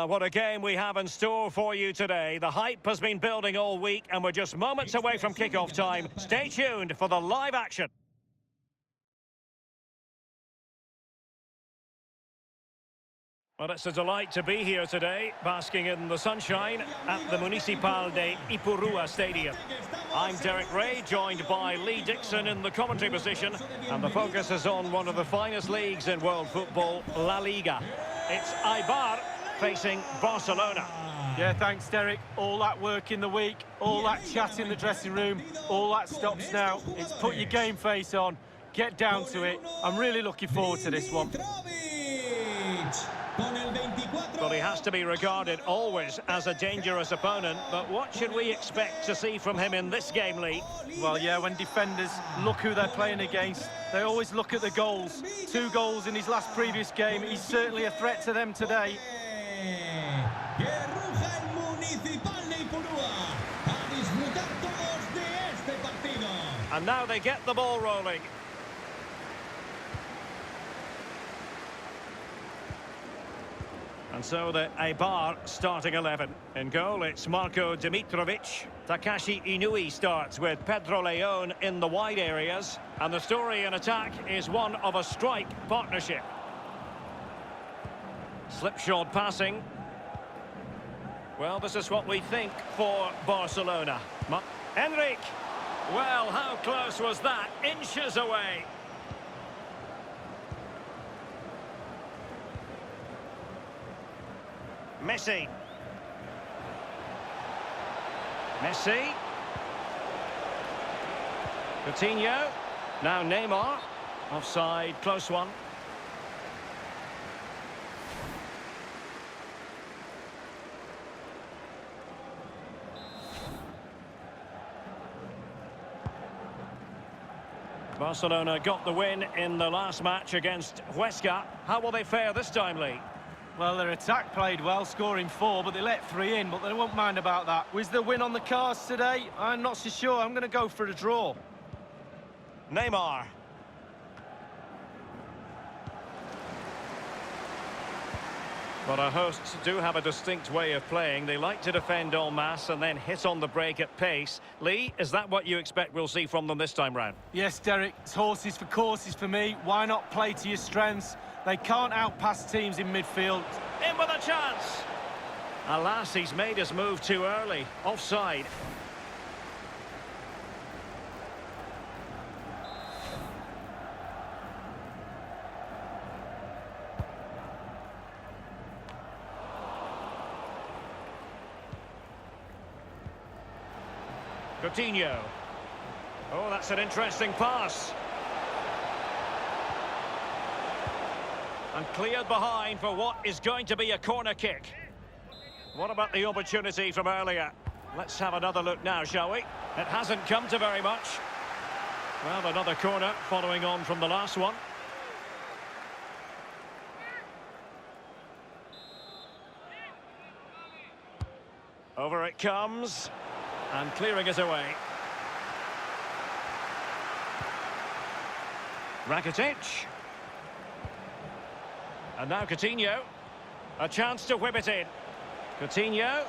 What a game we have in store for you today. The hype has been building all week and we're just moments away from kickoff time. Stay tuned for the live action. Well, it's a delight to be here today, basking in the sunshine at the Municipal de Ipurua Stadium. I'm Derek Ray, joined by Lee Dixon in the commentary position, and the focus is on one of the finest leagues in world football, La Liga. It's Eibar facing Barcelona. Yeah, thanks, Derek. All that work in the week, all that chat in the dressing room, all that stops now. It's put your game face on, get down to it. I'm really looking forward to this one. Well, he has to be regarded always as a dangerous opponent, but what should we expect to see from him in this game, Lee? Well, yeah, when defenders look who they're playing against, they always look at the goals. 2 goals in his last previous game. He's certainly a threat to them today. And now they get the ball rolling. And so the Eibar starting 11. In goal, it's Marko Dimitrovic. Takashi Inui starts with Pedro Leon in the wide areas. And the story in attack is one of a strike partnership. Slipshod passing. Well, this is what we think for Barcelona. Enric. Well, how close was that? Inches away. Messi. Coutinho. Now Neymar. Offside, close one. Barcelona got the win in the last match against Huesca. How will they fare this time, Lee? Well, their attack played well, scoring 4, but they let 3 in, but they won't mind about that. Was the win on the cards today? I'm not so sure. I'm going to go for a draw. Neymar. But our hosts do have a distinct way of playing. They like to defend en masse and then hit on the break at pace. Lee, is that what you expect we'll see from them this time round? Yes, Derek. It's horses for courses for me. Why not play to your strengths? They can't outpass teams in midfield. In with a chance. Alas, he's made his move too early. Offside. Coutinho. Oh, that's an interesting pass. And cleared behind for what is going to be a corner kick. What about the opportunity from earlier? Let's have another look now, shall we? It hasn't come to very much. Well, another corner following on from the last one. Over it comes. And clearing it away. Rakitic. And now Coutinho. A chance to whip it in. Coutinho.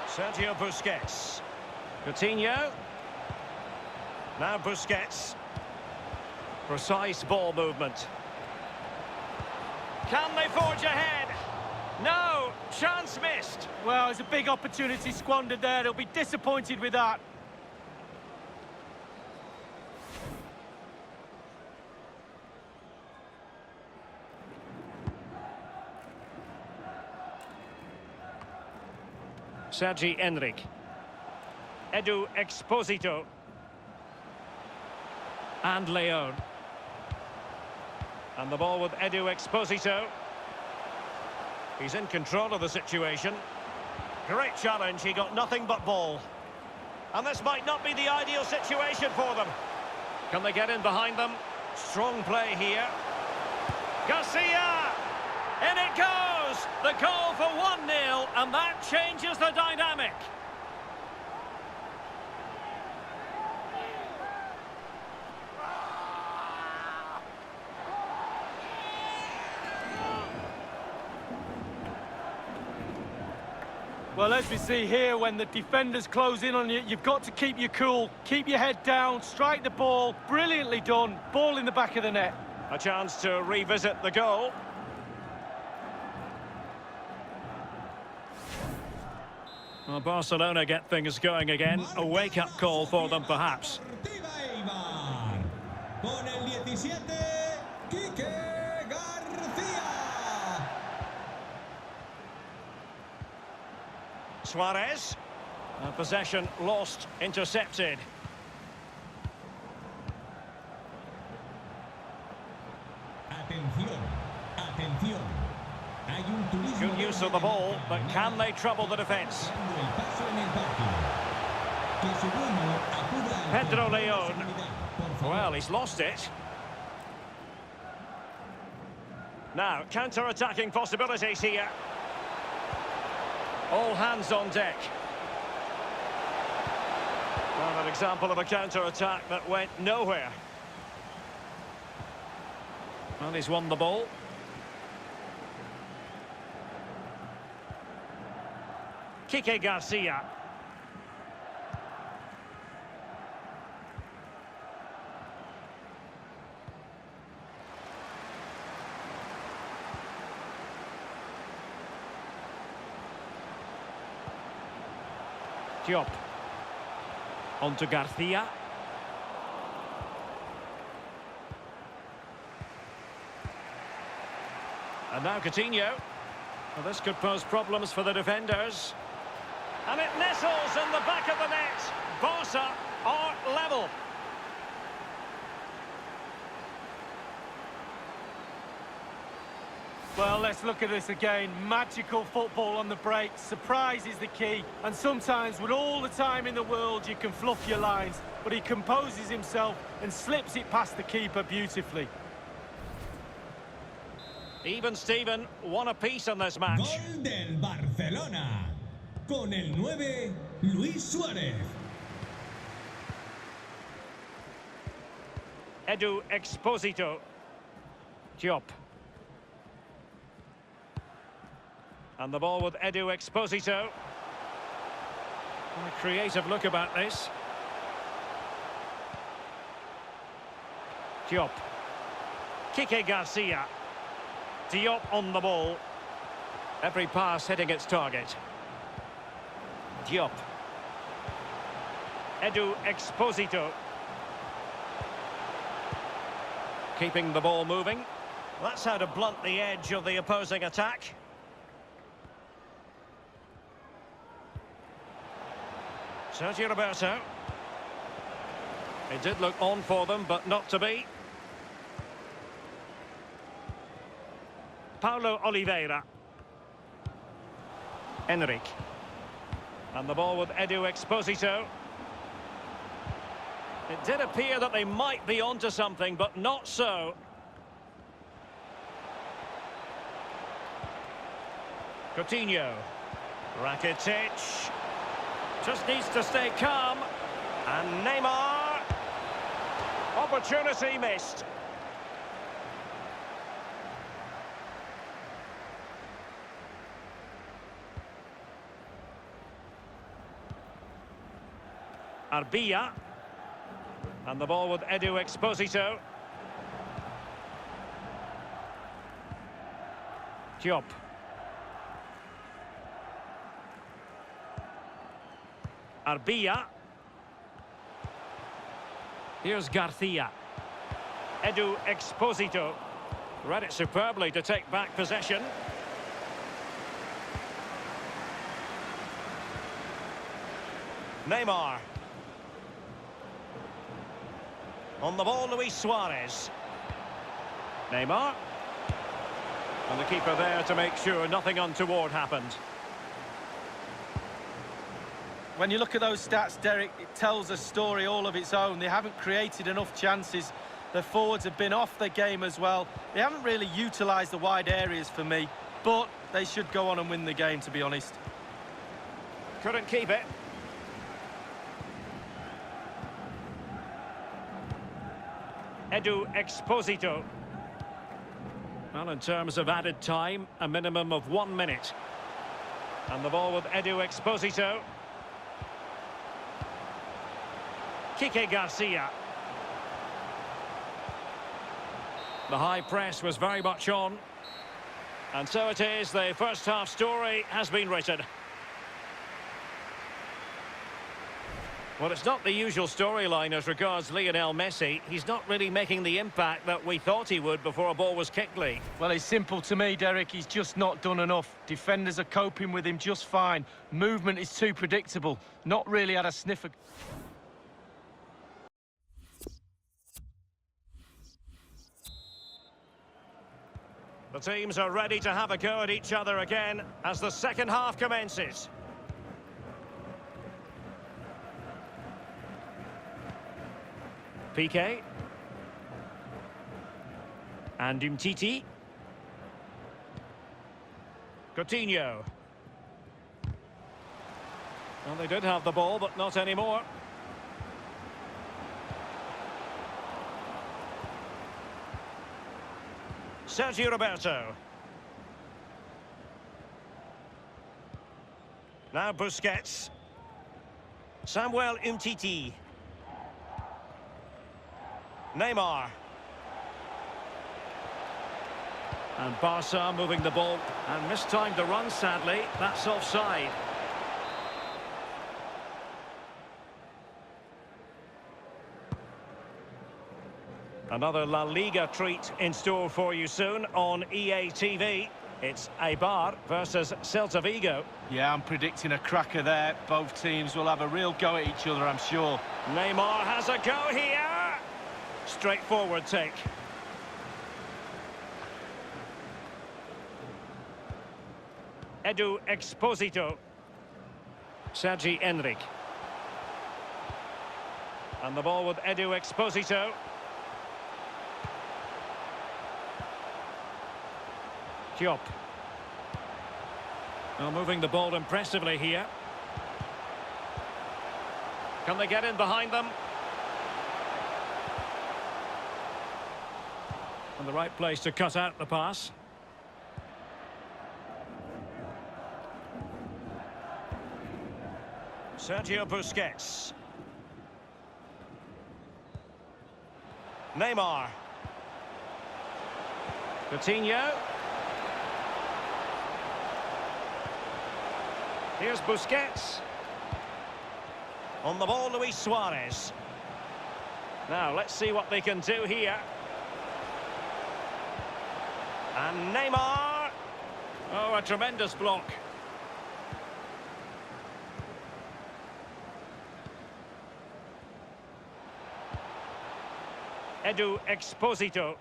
Sergio Busquets. Coutinho. Now Busquets. Precise ball movement. Can they forge ahead? No! Chance missed. Well, it's a big opportunity squandered there. They'll be disappointed with that. Sergi Enric. Edu Exposito. And Leon. And the ball with Edu Exposito. He's in control of the situation. Great challenge, he got nothing but ball. And this might not be the ideal situation for them. Can they get in behind them? Strong play here. Garcia! In it goes! The goal for 1-0, and that changes the dynamic. Well, as we see here, when the defenders close in on you, you've got to keep your cool, keep your head down, strike the ball. Brilliantly done. Ball in the back of the net. A chance to revisit the goal. Well, Barcelona get things going again. A wake-up call for them, perhaps. Eibar. Con el 17, Quique García. Suarez. Possession lost, intercepted. Atención, atención. Hay un turismo. Good use of the ball, but can they trouble the defence? El paso en el parque. Que su dueño acuda al Pedro control de León. seguridad, por favor. Well, he's lost it. Now, counter-attacking possibilities here. All hands on deck. Well, an example of a counter-attack that went nowhere. Well, he's won the ball. Quique Garcia. Diop. On to Garcia. And now Coutinho. Well, this could pose problems for the defenders. And it nestles in the back of the net. Barca are level. Well, let's look at this again. Magical football on the break. Surprise is the key. And sometimes, with all the time in the world, you can fluff your lines. But he composes himself and slips it past the keeper beautifully. Even Steven, one apiece in this match. Gol del Barcelona. Con el 9, Luis Suárez. Edu Exposito. Diop. And the ball with Edu Exposito. A creative look about this. Diop. Quique Garcia. Diop on the ball. Every pass hitting its target. Diop. Edu Exposito. Keeping the ball moving. That's how to blunt the edge of the opposing attack. Sergio Roberto. It did look on for them, but not to be. Paulo Oliveira. Enric. And the ball with Edu Exposito. It did appear that they might be onto something, but not so. Coutinho. Rakitic. Just needs to stay calm. And Neymar. Opportunity missed. Arbia. And the ball with Edu Exposito. Diop. Arbia. Here's Garcia. Edu Exposito. Read it superbly to take back possession. Neymar. On the ball, Luis Suarez. Neymar. And the keeper there to make sure nothing untoward happened. When you look at those stats, Derek, it tells a story all of its own. They haven't created enough chances. Their forwards have been off their game as well. They haven't really utilised the wide areas for me, but they should go on and win the game, to be honest. Couldn't keep it. Edu Exposito. Well, in terms of added time, a minimum of 1 minute. And the ball with Edu Exposito. Kike Garcia. The high press was very much on. And so it is, the first half story has been written. Well, it's not the usual storyline as regards Lionel Messi. He's not really making the impact that we thought he would before a ball was kicked, Lee. Well, it's simple to me, Derek. He's just not done enough. Defenders are coping with him just fine. Movement is too predictable. Not really had a sniff of... The teams are ready to have a go at each other again as the second half commences. Piqué. And Umtiti. Coutinho. Well, they did have the ball, but not anymore. Sergio Roberto. Now Busquets. Samuel Umtiti. Neymar. And Barca moving the ball and mistimed the run, sadly. That's offside. Another La Liga treat in store for you soon on EA TV. It's Eibar versus Celta Vigo. Yeah, I'm predicting a cracker there. Both teams will have a real go at each other, I'm sure. Neymar has a go here. Straightforward take. Edu Exposito. Sergi Enrique. And the ball with Edu Exposito. Diop. Well, moving the ball impressively here. Can they get in behind them? And the right place to cut out the pass. Sergio Busquets. Neymar. Coutinho. Here's Busquets. On the ball, Luis Suarez. Now, let's see what they can do here. And Neymar. Oh, a tremendous block. Edu Exposito.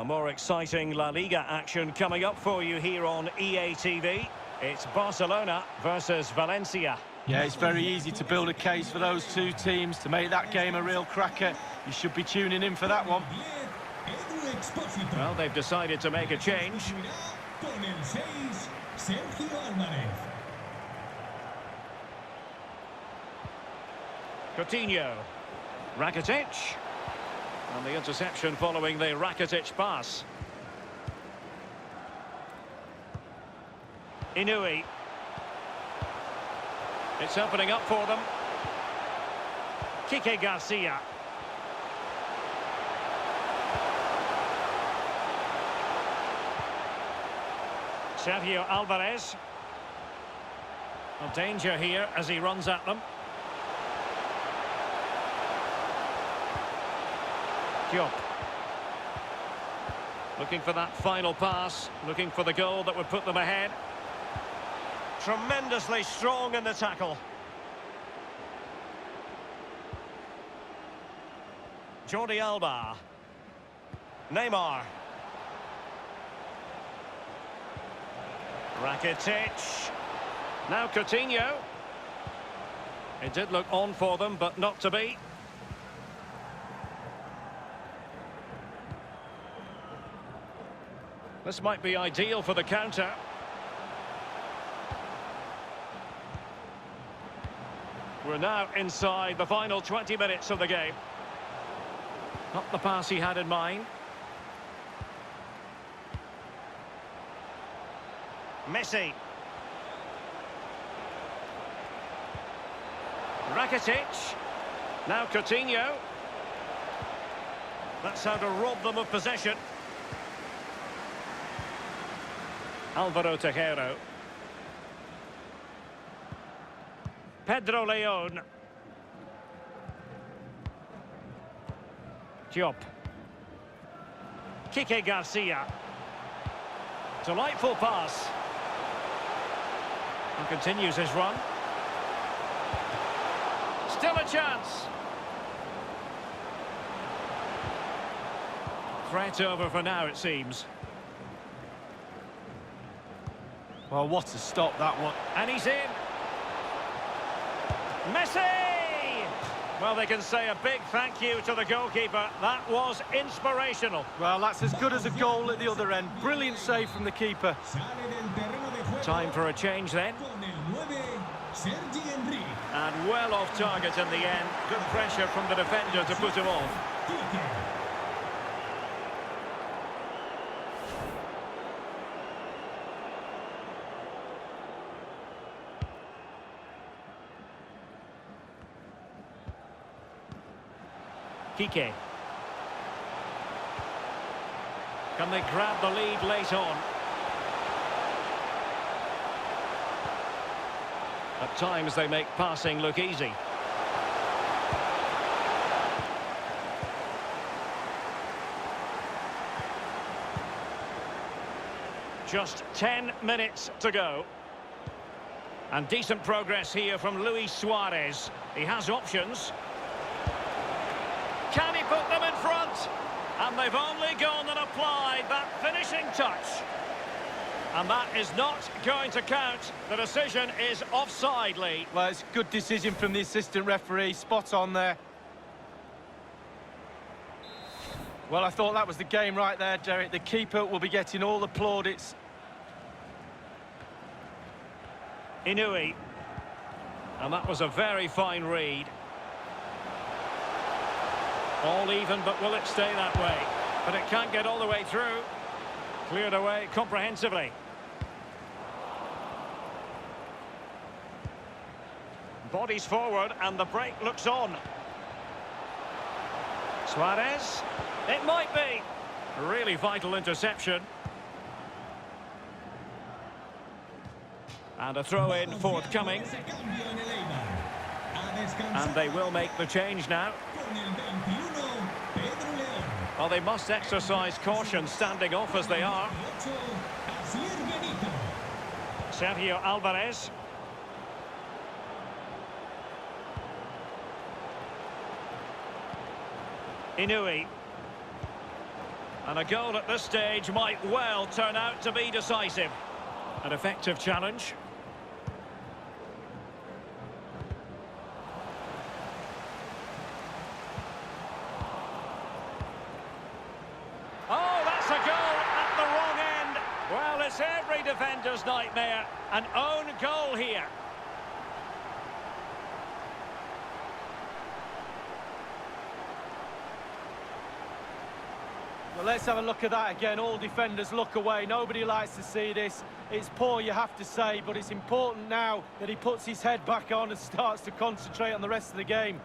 More exciting La Liga action coming up for you here on EA TV. It's Barcelona versus Valencia. Yeah, it's very easy to build a case for those two teams to make that game a real cracker. You should be tuning in for that one. Well, they've decided to make a change. Coutinho. Rakitic. And the interception following the Rakitic pass. Inui. It's opening up for them. Kike Garcia. Sergio Alvarez. A danger here as he runs at them. Diop. Looking for that final pass, looking for the goal that would put them ahead. Tremendously strong in the tackle. Jordi Alba. Neymar. Rakitic. Now Coutinho. It did look on for them, but not to be. This might be ideal for the counter. We're now inside the final 20 minutes of the game. Not the pass he had in mind. Messi. Rakitic. Now Coutinho. That's how to rob them of possession. Alvaro Tejero. Pedro Leon. Diop. Kike Garcia. Delightful pass. And continues his run. Still a chance. Threat over for now, it seems. Well, what a stop that one. And he's in. Messi! Well, they can say a big thank you to the goalkeeper. That was inspirational. Well, that's as good as a goal at the other end. Brilliant save from the keeper. Time for a change then. And well off target in the end. Good pressure from the defender to put him off. Kike. Can they grab the lead late on? At times they make passing look easy. Just 10 minutes to go. And decent progress here from Luis Suarez. He has options. Can he put them in front? And they've only gone and applied that finishing touch. And that is not going to count. The decision is offside, Lee. Well, it's a good decision from the assistant referee. Spot on there. Well, I thought that was the game right there, Derek. The keeper will be getting all the plaudits. Inui. And that was a very fine read. All even, but will it stay that way? But it can't get all the way through. Cleared away comprehensively. Bodies forward and the break looks on. Suarez. It might be. A really vital interception. And a throw-in forthcoming. And they will make the change now. Well, they must exercise caution standing off as they are. Sergio Alvarez. Inui. And a goal at this stage might well turn out to be decisive. An effective challenge. Oh, that's a goal at the wrong end. Well, it's every defender's nightmare. An own goal here. Well, let's have a look at that again. All defenders look away. Nobody likes to see this. It's poor, you have to say, but it's important now that he puts his head back on and starts to concentrate on the rest of the game.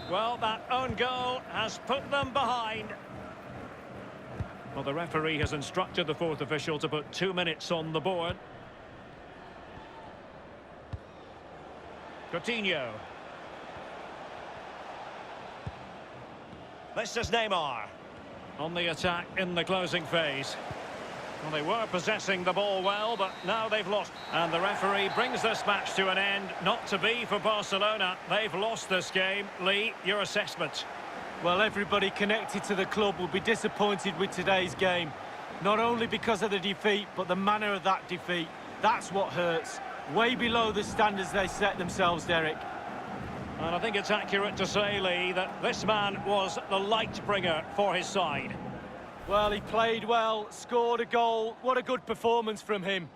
Well, that own goal has put them behind. Well, the referee has instructed the fourth official to put 2 minutes on the board. Coutinho. This is Neymar. On the attack in the closing phase. Well, they were possessing the ball well, but now they've lost. And the referee brings this match to an end. Not to be for Barcelona. They've lost this game. Lee, your assessment? Well, everybody connected to the club will be disappointed with today's game. Not only because of the defeat, but the manner of that defeat. That's what hurts. Way below the standards they set themselves, Derek. And I think it's accurate to say, Lee, that this man was the light bringer for his side. Well, he played well, scored a goal. What a good performance from him.